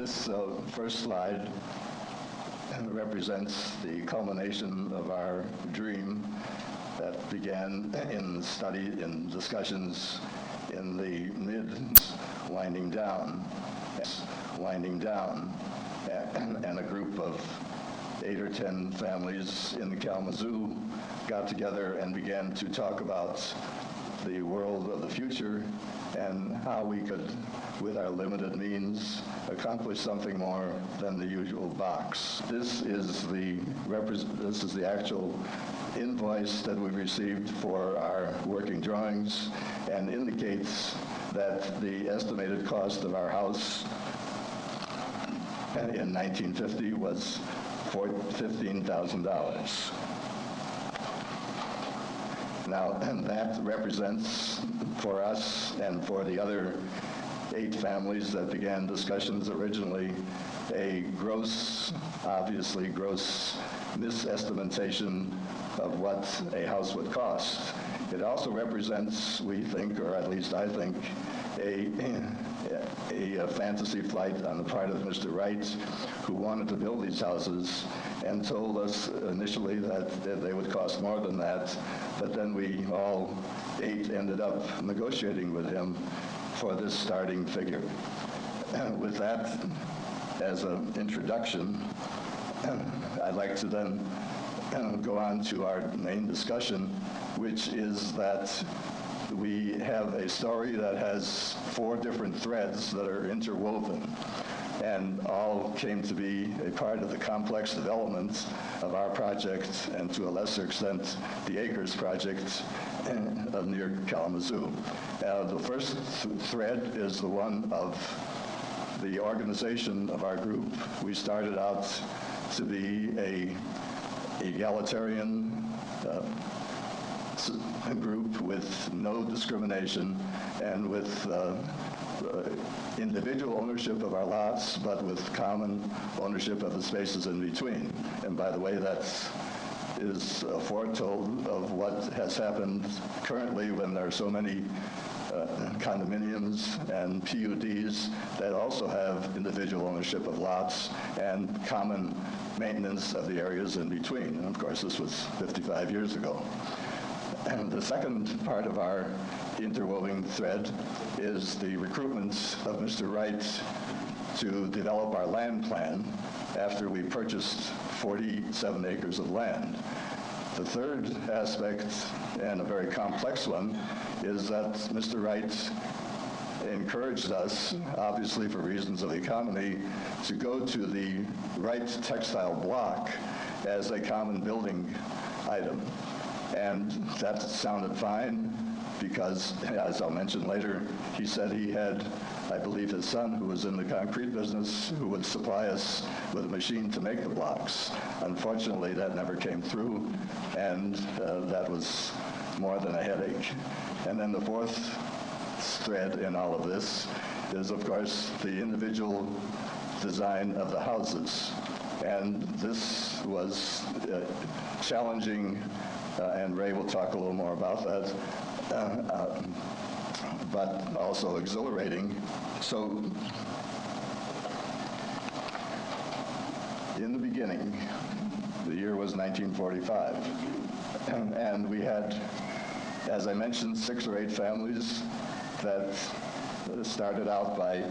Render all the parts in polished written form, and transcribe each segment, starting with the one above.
This first slide represents the culmination of our dream that began in discussions in the winding down, and a group of 8 or 10 families in Kalamazoo got together and began to talk about the world of the future and how we could, with our limited means, accomplish something more than the usual box. This is the actual invoice that we received for our working drawings, and indicates that the estimated cost of our house in 1950 was $15,000. Now, that represents for us and for the other 8 families that began discussions originally a obviously gross misestimation of what a house would cost. It also represents, we think, or at least I think, a fantasy flight on the part of Mr. Wright, who wanted to build these houses and told us initially that they would cost more than that, but then we all 8 ended up negotiating with him for this starting figure. With that as an introduction, I'd like to then go on to our main discussion, which is that we have a story that has 4 different threads that are interwoven and all came to be a part of the complex development of our project, and to a lesser extent, the Acres project near Kalamazoo. The first thread is the one of the organization of our group. We started out to be a egalitarian group with no discrimination and with individual ownership of our lots, but with common ownership of the spaces in between. And by the way, that is foretold of what has happened currently when there are so many condominiums and PUDs that also have individual ownership of lots and common maintenance of the areas in between. And of course, this was 55 years ago. And the second part of our interwoven thread is the recruitment of Mr. Wright to develop our land plan after we purchased 47 acres of land. The third aspect, and a very complex one, is that Mr. Wright encouraged us, obviously for reasons of economy, to go to the Wright textile block as a common building item. And that sounded fine because, as I'll mention later, he said he had, I believe, his son, who was in the concrete business, who would supply us with a machine to make the blocks. Unfortunately, that never came through, and that was more than a headache. And then the fourth thread in all of this is, of course, the individual design of the houses. And this was challenging, and Ray will talk a little more about that, but also exhilarating. So, in the beginning, the year was 1945, and we had, as I mentioned, 6 or 8 families that started out by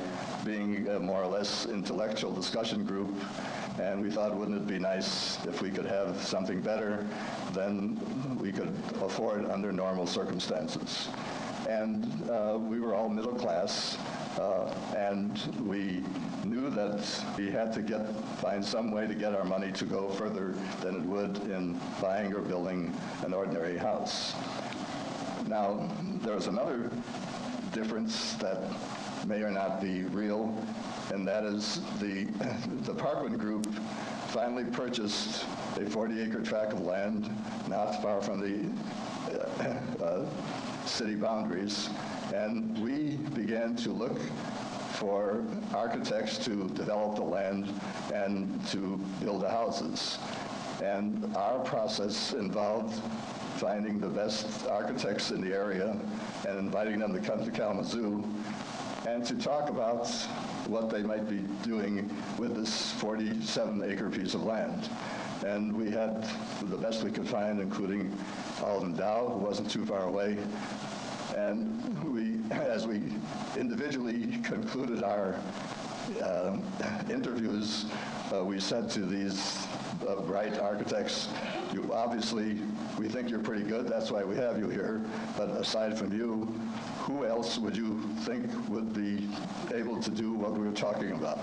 being a more or less intellectual discussion group, and we thought, wouldn't it be nice if we could have something better than we could afford under normal circumstances. And we were all middle class, and we knew that we had to find some way to get our money to go further than it would in buying or building an ordinary house. Now, there was another difference that may or not be real, and that is the Parkwyn group finally purchased a 40-acre tract of land not far from the city boundaries, and we began to look for architects to develop the land and to build the houses. And our process involved finding the best architects in the area and inviting them to come to Kalamazoo and to talk about what they might be doing with this 47-acre piece of land. And we had the best we could find, including Alden Dow, who wasn't too far away. And as we individually concluded our interviews, we said to these Wright architects, obviously, we think you're pretty good, that's why we have you here, but aside from you, who else would you think would be able to do what we were talking about?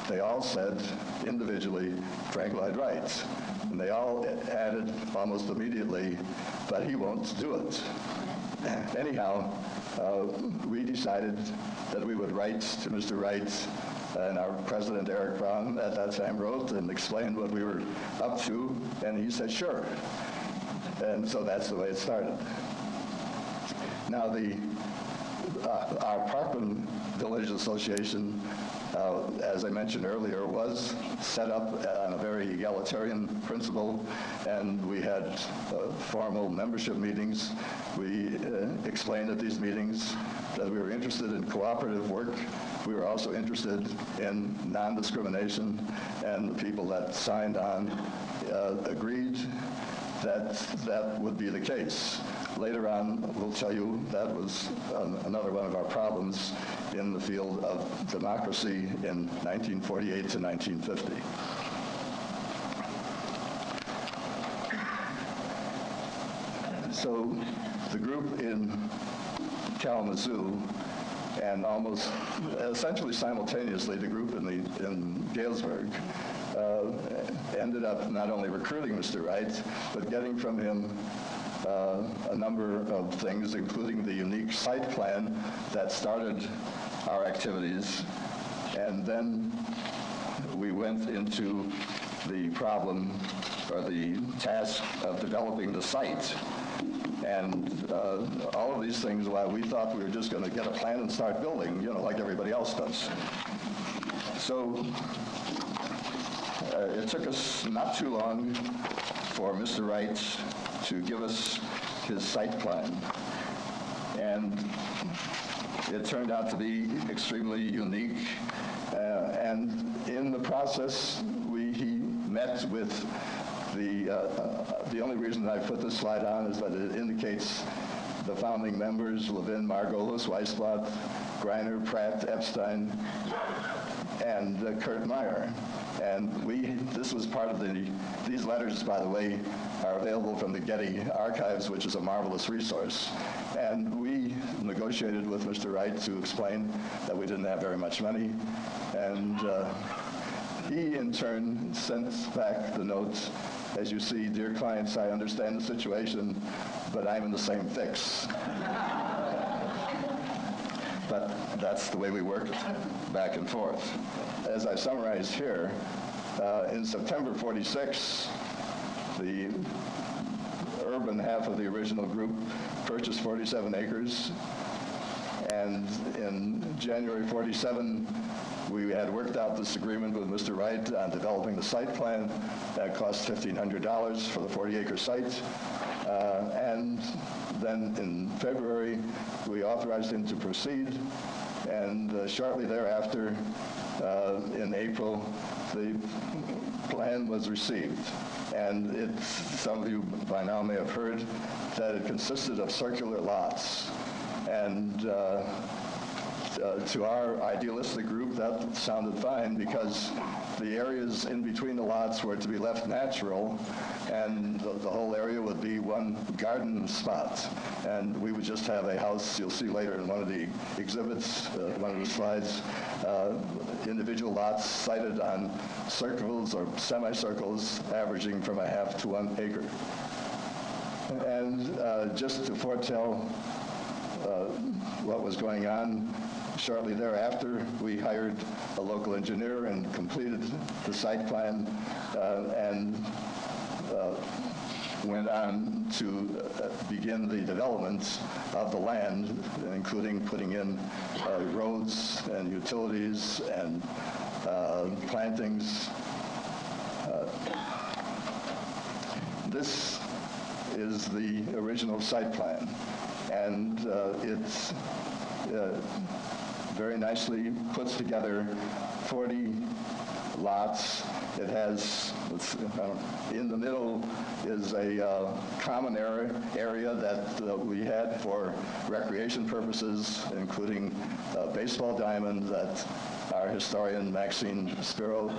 They all said, individually, Frank Lloyd Wright. And they all added almost immediately, but he won't do it. Anyhow, we decided that we would write to Mr. Wright, and our president, Eric Brown, at that time wrote and explained what we were up to, and he said, sure. And so that's the way it started. Now, our Parkwyn Village Association, as I mentioned earlier, was set up on a very egalitarian principle, and we had formal membership meetings. We explained at these meetings that we were interested in cooperative work. We were also interested in non-discrimination, and the people that signed on agreed that that would be the case. Later on, we'll tell you that was another one of our problems in the field of democracy in 1948 to 1950. So the group in Kalamazoo, and almost essentially simultaneously the group in Galesburg, ended up not only recruiting Mr. Wright, but getting from him a number of things, including the unique site plan that started our activities. And then we went into the problem, or the task, of developing the site. And all of these things, while we thought we were just going to get a plan and start building, like everybody else does. So it took us not too long for Mr. Wright to give us his site plan. And it turned out to be extremely unique. And in the process, he met with the only reason I put this slide on is that it indicates the founding members: Levin, Margolis, Weisblatt, Greiner, Pratt, Epstein, and Kurt Meyer. And this was part of these letters, by the way, are available from the Getty Archives, which is a marvelous resource. And we negotiated with Mr. Wright to explain that we didn't have very much money. And he, in turn, sent back the notes, as you see, dear clients, I understand the situation, but I'm in the same fix. But that's the way we worked back and forth. As I summarized here, in September 46, the urban half of the original group purchased 47 acres. And in January 47, we had worked out this agreement with Mr. Wright on developing the site plan. That cost $1,500 for the 40-acre site. And then in February, we authorized him to proceed. And shortly thereafter, in April, the plan was received. And some of you by now may have heard that it consisted of circular lots. And to our idealistic group, that sounded fine because the areas in between the lots were to be left natural, and the whole area would be one garden spot. And we would just have a house, you'll see later in one of the exhibits, one of the slides, individual lots sited on circles or semicircles averaging from a half to 1 acre. And just to foretell what was going on, shortly thereafter, we hired a local engineer and completed the site plan and went on to begin the development of the land, including putting in roads and utilities and plantings. This is the original site plan, and it's very nicely puts together 40 lots. It has, in the middle is a common area that we had for recreation purposes, including a baseball diamond that our historian Maxine Spiro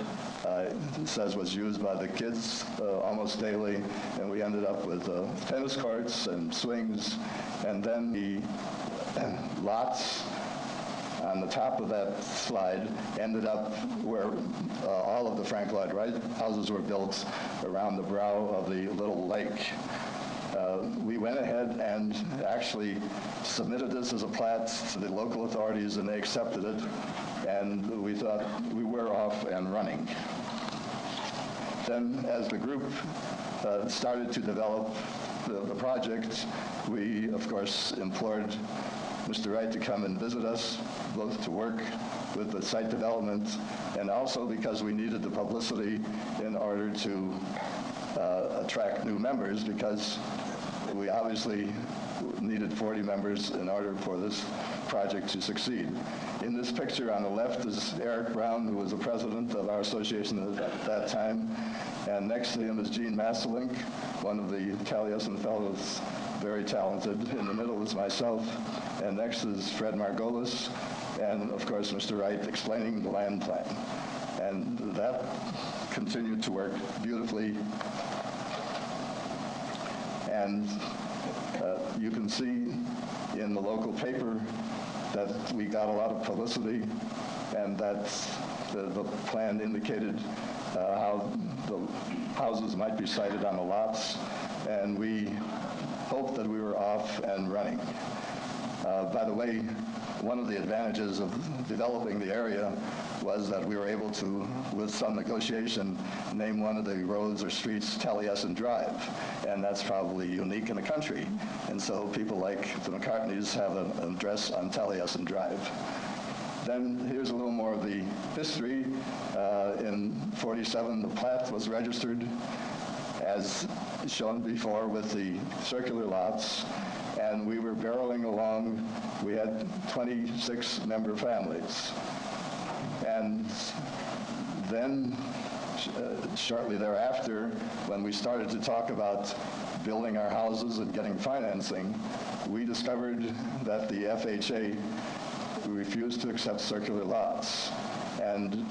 says was used by the kids almost daily, and we ended up with tennis courts and swings, and then the lots on the top of that slide ended up where all of the Frank Lloyd Wright houses were built around the brow of the little lake. We went ahead and actually submitted this as a plat to the local authorities, and they accepted it, and we thought we were off and running. Then, as the group started to develop the project, we, of course, implored Mr. Wright to come and visit us, both to work with the site development and also because we needed the publicity in order to attract new members, because we obviously needed 40 members in order for this project to succeed. In this picture on the left is Eric Brown, who was the president of our association at that time, and next to him is Gene Masselink, one of the Taliesin fellows, very talented. In the middle is myself, and next is Fred Margolis, and of course Mr. Wright explaining the land plan. And that continued to work beautifully. And you can see in the local paper that we got a lot of publicity, and that the plan indicated how the houses might be sited on the lots, and we hoped that we were off and running. By the way, one of the advantages of developing the area was that we were able to, with some negotiation, name one of the roads or streets Taliesin Drive, and that's probably unique in the country. And so people like the McCartneys have an address on Taliesin Drive. Then here's a little more of the history. In '47, the plat was registered as shown before with the circular lots, and we were barreling along. We had 26 member families. And then shortly thereafter, when we started to talk about building our houses and getting financing, we discovered that the FHA refused to accept circular lots. And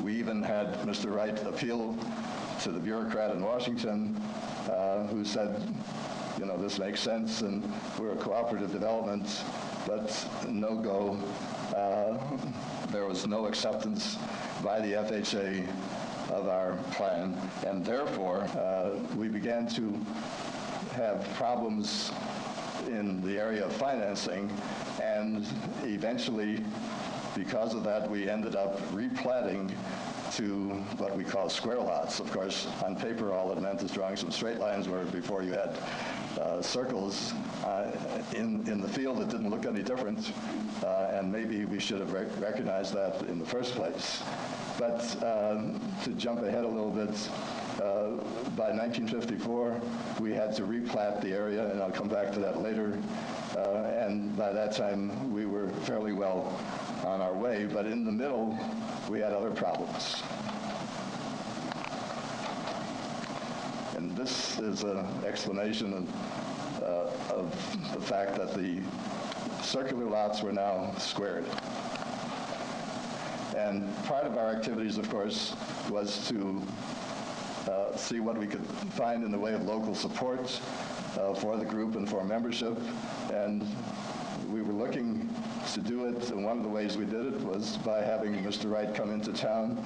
we even had Mr. Wright appeal to the bureaucrat in Washington who said, you know, this makes sense and we're a cooperative development, but no go. There was no acceptance by the FHA of our plan, and therefore we began to have problems in the area of financing, and eventually, because of that, we ended up replatting to what we call square lots. Of course, on paper, all it meant is drawing some straight lines where before you had circles. In the field, it didn't look any different, and maybe we should have recognized that in the first place. But to jump ahead a little bit, by 1954, we had to replat the area, and I'll come back to that later. And by that time, we were fairly well on our way. But in the middle, we had other problems. And this is an explanation of the fact that the circular lots were now squared. And part of our activities, of course, was to see what we could find in the way of local support for the group and for membership. And we were looking to do it, and one of the ways we did it was by having Mr. Wright come into town.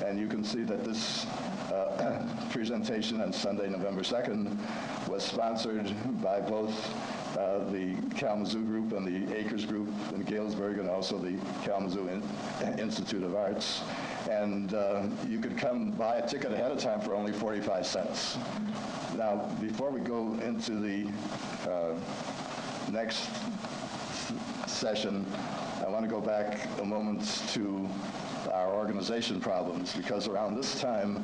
And you can see that this presentation on Sunday, November 2nd, was sponsored by both the Kalamazoo group and the Acres group in Galesburg, and also the Kalamazoo Institute of Arts. And you could come buy a ticket ahead of time for only 45 cents. Now, before we go into the next session, I want to go back a moment to our organization problems, because around this time,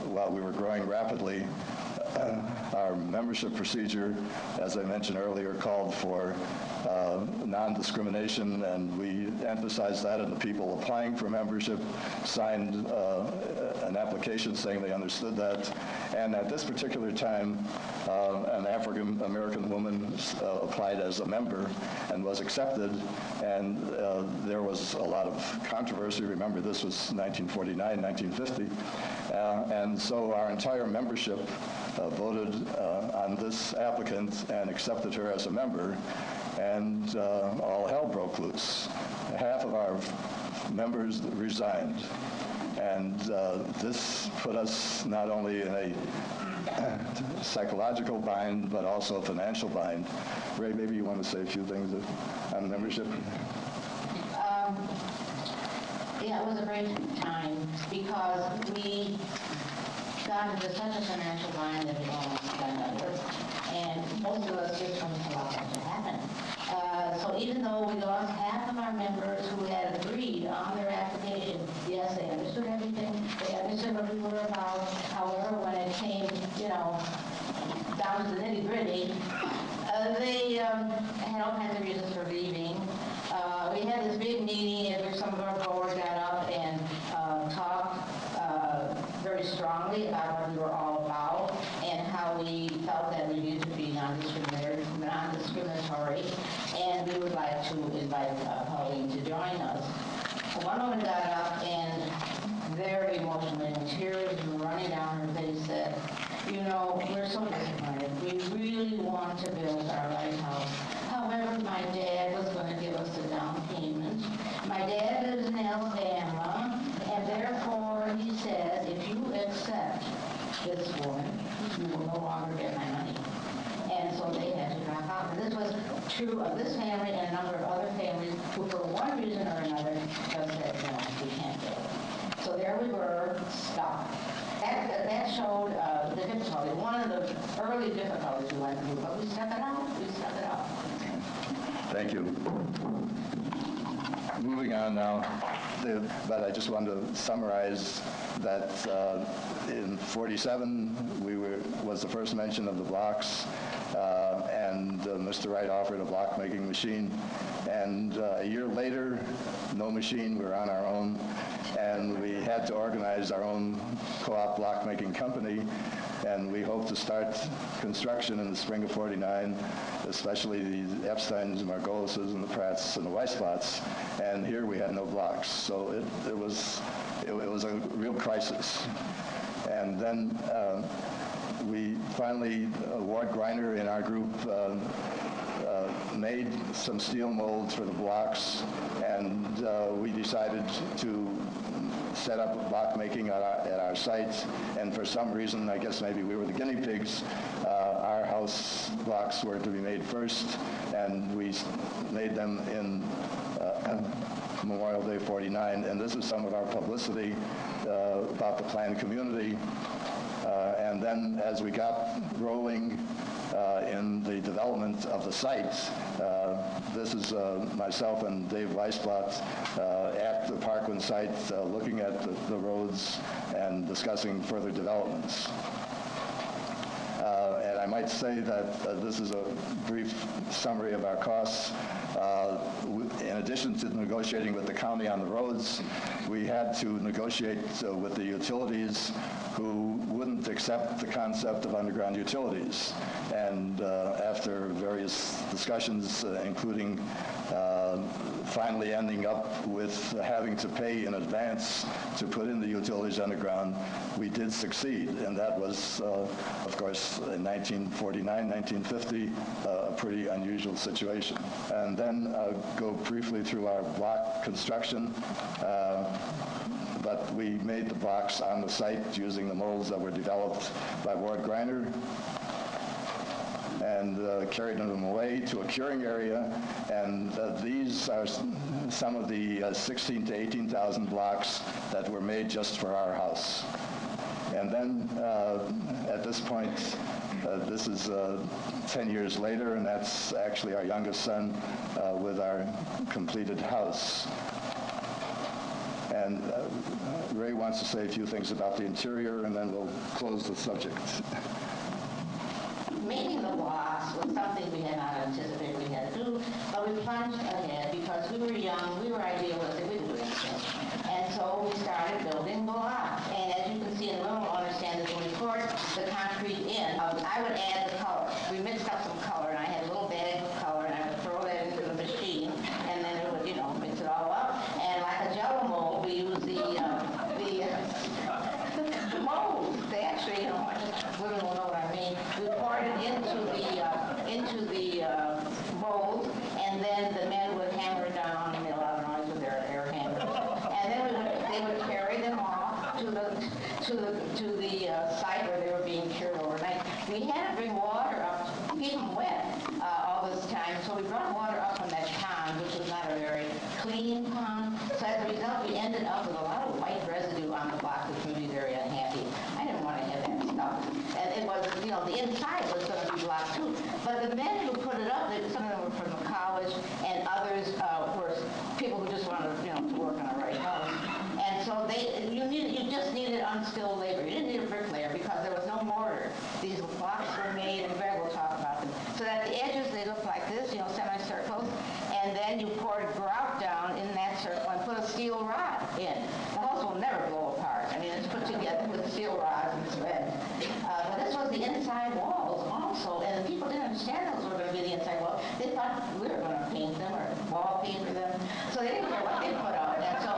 while we were growing rapidly, our membership procedure, as I mentioned earlier, called for non-discrimination, and we emphasized that, and the people applying for membership signed an application saying they understood that. And at this particular time, an African-American woman applied as a member and was accepted, and there was a lot of controversy. Remember, this was 1949, 1950, and so our entire membership voted on this applicant and accepted her as a member, and all hell broke loose. Half of our members resigned, and this put us not only in a psychological bind, but also a financial bind. Ray, maybe you want to say a few things on membership? Yeah, it was a great time because we got into such a financial bind that we almost got under, and most of us just don't allow that to happen. So even though we lost half of our members who had agreed on their application, yes, they understood everything, they understood what we were about. However, when it came, down to the nitty-gritty, they had all kinds of reasons for leaving. We had this big meeting at which some of our board got up and talked very strongly about what we were all about and how we felt that we needed to be non-discriminatory, and we would like to invite Pauline to join us. One woman got up and very emotionally, and tears were running down her face, said, we're so disappointed. We really want to build our lighthouse. However, my dad was going to give us a down payment. My dad lives in Alabama, and therefore he says, if you accept this woman, you will no longer get my money. And so they had to drop out. And this was true of this family and a number of other families who, for one reason or another, just said, no, we can't do it. So there we were, stuck. That showed the difficulty, one of the early difficulties we went through, but we stuck it out. Thank you. Moving on now, but I just wanted to summarize that in '47 was the first mention of the blocks, and Mr. Wright offered a block making machine, and a year later, no machine, we were on our own, and we had to organize our own co-op block making company, and we hope to start construction in the spring of '49, especially the Epsteins and Margolises and the Pratts and the Weisblatts, and here we had no blocks, so it was a real crisis. And then we finally, Ward Griner in our group made some steel molds for the blocks, and we decided to set up block making at our site, and for some reason, I guess maybe we were the guinea pigs, our house blocks were to be made first, and we made them in Memorial Day '49, and this is some of our publicity about the planned community. And then as we got rolling in the development of the site, this is myself and Dave Weisblatt at the Parkwyn site looking at the roads and discussing further developments. And I might say that this is a brief summary of our costs. In addition to negotiating with the county on the roads, we had to negotiate with the utilities who wouldn't accept the concept of underground utilities. And after various discussions, including finally ending up with having to pay in advance to put in the utilities underground, we did succeed. And that was, of course, in 1949, 1950, a pretty unusual situation. And then I'll go briefly through our block construction. But we made the blocks on the site using the molds that were developed by Ward Griner, and carried them away to a curing area, and these are some of the 16,000 to 18,000 blocks that were made just for our house. And then at this point, this is 10 years later, and that's actually our youngest son with our completed house. And Ray wants to say a few things about the interior, and then we'll close the subject. making the blocks was something we had not anticipated we had to do, but we plunged ahead because we were young, we were idealistic, we didn't do anything. And so we started building blocks. And as you can see, and Lil will understand this, when we poured the concrete in, I would add the color. We mixed up some color, and I had a little bag of color, and I would throw that into the machine, and then it would, mix it all up. And like a Jello mold, we used the molds. They actually, women will know what I mean. We poured it into the mold, and then the men would hammer it down and made a lot of noise with their air hammers. And then they would carry them off to the site where they were being cured overnight. We had to bring water up to keep them wet all this time, so we brought water up from that pond, which was not a very clean pond. So as a result, we ended up with a lot of white residue on the block, which made me very unhappy. I didn't want to have that stuff. And it was, the inside was going to be blocked too. But the men who put it up, some of them were from college, and others were people who just wanted, to work on a Wright house. And so you just needed unskilled labor. You didn't need a bricklayer because there was no mortar. These blocks were made, and Greg will talk about them. So that the edges, they looked like this, semicircles, and then you poured grout down in that circle and put a steel rod in. The house will never blow apart. I mean, it's put together with steel rods and thread. But this was the inside walls also, and the people didn't understand those were going to be the inside walls. They thought we were going to paint them or wallpaper them, so they didn't care what they put up. And so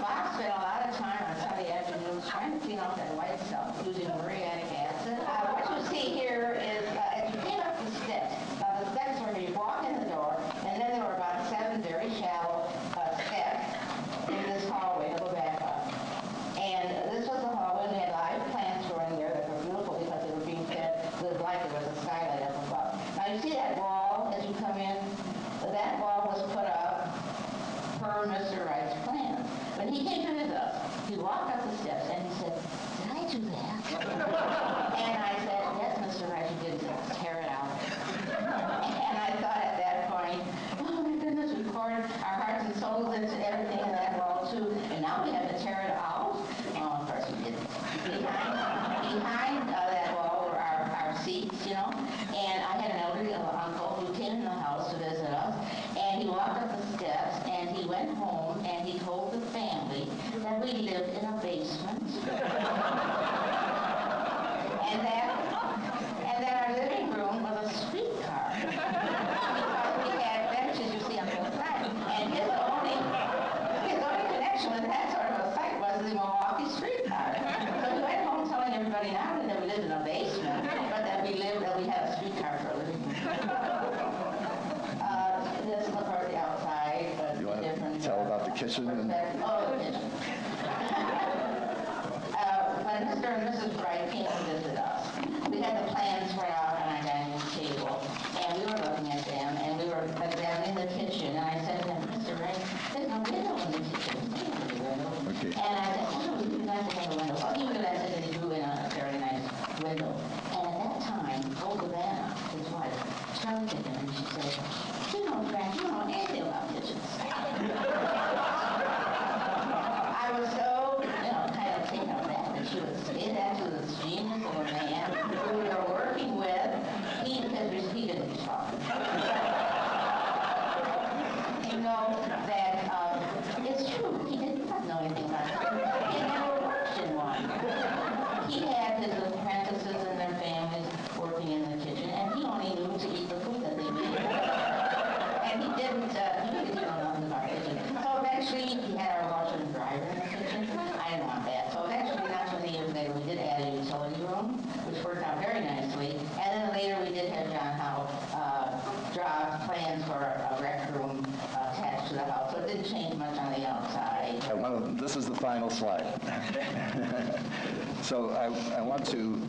Bob spent a lot of time on Sunday afternoons trying to clean off that white stuff using muriatic acid. What you see here is as you came up the steps. The steps were you walk in the door, and then there were about 7 very shallow steps in this hallway to go back up. And this was the hallway. We had live plants growing there that were beautiful because they were being fed with light. There was a skylight up above. Now you see that wall as you come in? That wall was put up per Mr. Wright's plan. When he came to visit us, he walked up the steps and he said, "Did I do that?" And I said, "Yes, Mr. Wright, you did. Tear it out." And I thought at that point, oh my goodness, we poured our hearts and souls into everything in that wall too, and now we have to tear it out. Oh, of course we didn't. Behind that wall were our seats, and I had an elderly uncle who came in the house to visit us, and he walked up the steps, and he went home, and he told the family that we lived in a basement, and that our living room was a streetcar, because we had benches, you see, on both sides, and his only connection with that sort of a site was the Milwaukee streetcar. So he went home telling everybody not only that we lived in a basement, but that we had a streetcar for a living room. This is, of course, the outside, but You want different. to tell about the kitchen? Oh, the kitchen. When Mr. and Mrs. Wright came to visit us, we had the plans spread out on our dining room table, and we were looking at them, and we were examining the kitchen, and I said to him, "Mr. Wright, there's no window in the kitchen." Okay. And I said, "Oh, it would be nice to have a window." Well, he realized that he drew in a very nice window. And at that time, old Levin, his wife, turned to him and she said, Frank, you don't know anything about kitchens. I was so, kind of taken aback that she would say that to this genius of a man who we were working with. He didn't talk. That it's true. He didn't know anything about it. He never worked in one. He had his apprentices and their families working in the kitchen, and he only knew to eat the food that they made. And he really didn't know nothing about kitchen. So eventually, he had our washer and dryer in the kitchen. I didn't want that. So eventually, not so many years later, we did add a utility room, which worked out very nicely. And then later, we did have John Howe draw plans for a rec room attached to the house. So it didn't change much on the outside. This is the final slide. So I want to,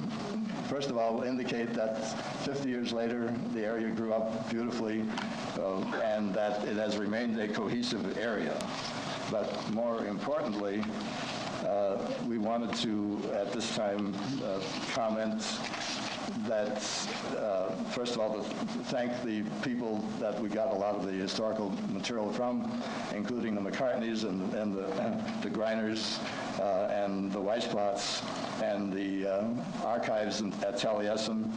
first of all, indicate that 50 years later, the area grew up beautifully, and that it has remained a cohesive area. But more importantly, we wanted to, at this time, comment that, first of all, to thank the people that we got a lot of the historical material from, including the McCartneys and the Greiners and the Weissplatts, and the archives at Taliesin.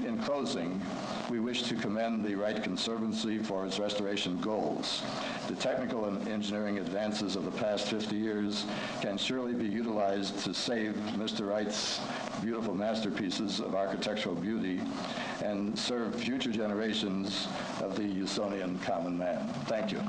In closing, we wish to commend the Wright Conservancy for its restoration goals. The technical and engineering advances of the past 50 years can surely be utilized to save Mr. Wright's beautiful masterpieces of architectural beauty and serve future generations of the Usonian common man. Thank you.